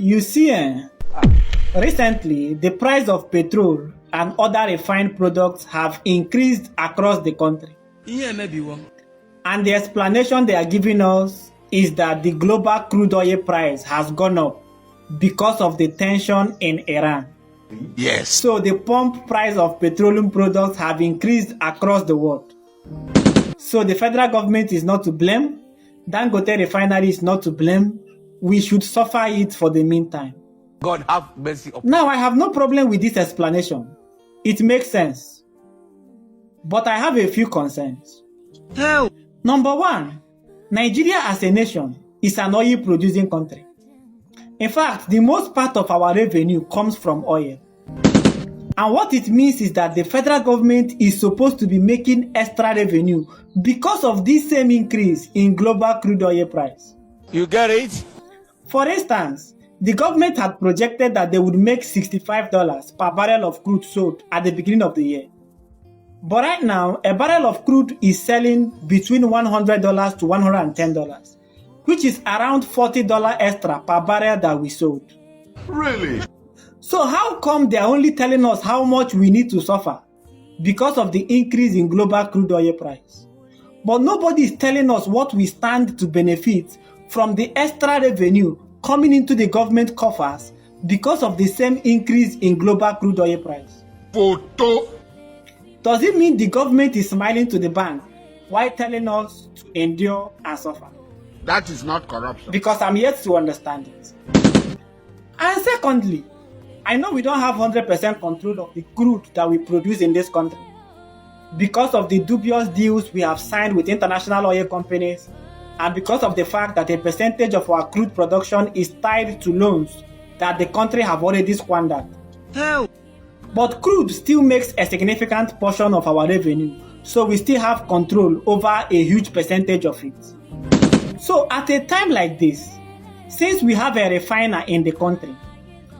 You see, recently the price of petrol and other refined products have increased across the country. And the explanation they are giving us is that the global crude oil price has gone up because of the tension in Iran. Yes. So the pump price of petroleum products have increased across the world. So the federal government is not to blame. Dangote refinery is not to blame. We should suffer it for the meantime. God have mercy upon. Now, I have no problem with this explanation. It makes sense. But I have a few concerns. Hell. Number one, Nigeria as a nation is an oil-producing country. In fact, the most part of our revenue comes from oil. And what it means is that the federal government is supposed to be making extra revenue because of this same increase in global crude oil price. You get it? For instance, the government had projected that they would make $65 per barrel of crude sold at the beginning of the year. But right now, a barrel of crude is selling between $100 to $110, which is around $40 extra per barrel that we sold. Really? So how come they are only telling us how much we need to suffer because of the increase in global crude oil price? But nobody is telling us what we stand to benefit from the extra revenue coming into the government coffers because of the same increase in global crude oil price. Photo. Does it mean the government is smiling to the bank while telling us to endure and suffer? That is not corruption. Because I'm yet to understand it. And secondly, I know we don't have 100% control of the crude that we produce in this country because of the dubious deals we have signed with international oil companies and because of the fact that a percentage of our crude production is tied to loans that the country have already squandered. Hell. But crude still makes a significant portion of our revenue, so we still have control over a huge percentage of it. So at a time like this, since we have a refiner in the country,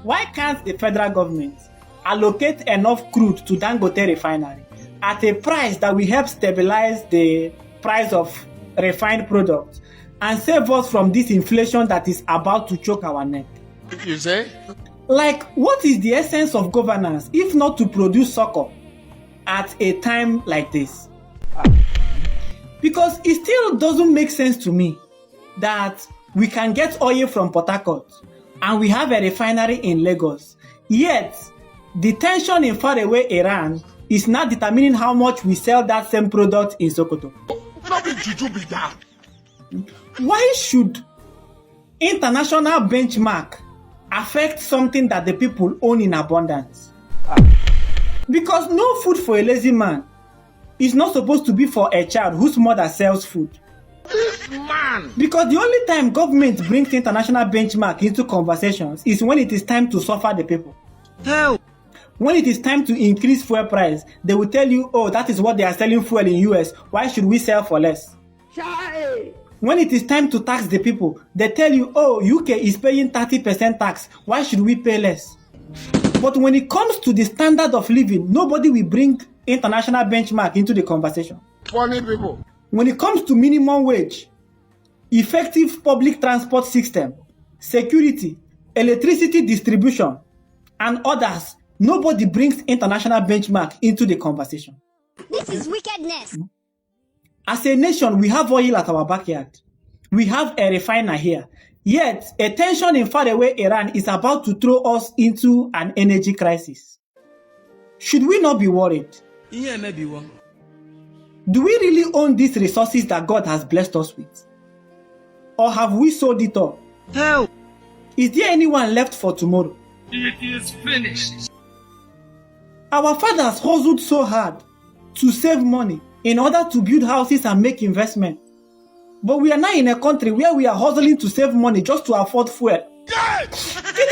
why can't the federal government allocate enough crude to Dangote refinery at a price that will help stabilize the price of refined products and save us from this inflation that is about to choke our neck? You say? Like, what is the essence of governance if not to produce succor at a time like this? Because it still doesn't make sense to me that we can get oil from Port Harcourt and we have a refinery in Lagos, yet the tension in faraway Iran is not determining how much we sell that same product in Sokoto. Why should international benchmark affect something that the people own in abundance? Because no food for a lazy man is not supposed to be for a child whose mother sells food. This man. Because the only time government brings international benchmark into conversations is when it is time to suffer the people. Hell. When it is time to increase fuel price, they will tell you, oh, that is what they are selling fuel in US. Why should we sell for less? Chai. When it is time to tax the people, they tell you, oh, UK is paying 30% tax. Why should we pay less? But when it comes to the standard of living, nobody will bring international benchmark into the conversation. Funny people. When it comes to minimum wage, effective public transport system, security, electricity distribution, and others, nobody brings international benchmark into the conversation. This is wickedness. As a nation, we have oil at our backyard. We have a refiner here. Yet, a tension in faraway Iran is about to throw us into an energy crisis. Should we not be worried? Yeah, maybe one. Do we really own these resources that God has blessed us with? Or have we sold it all? Hell. Is there anyone left for tomorrow? It is finished. Our fathers hustled so hard to save money in order to build houses and make investment. But we are now in a country where we are hustling to save money just to afford fuel. Yes. It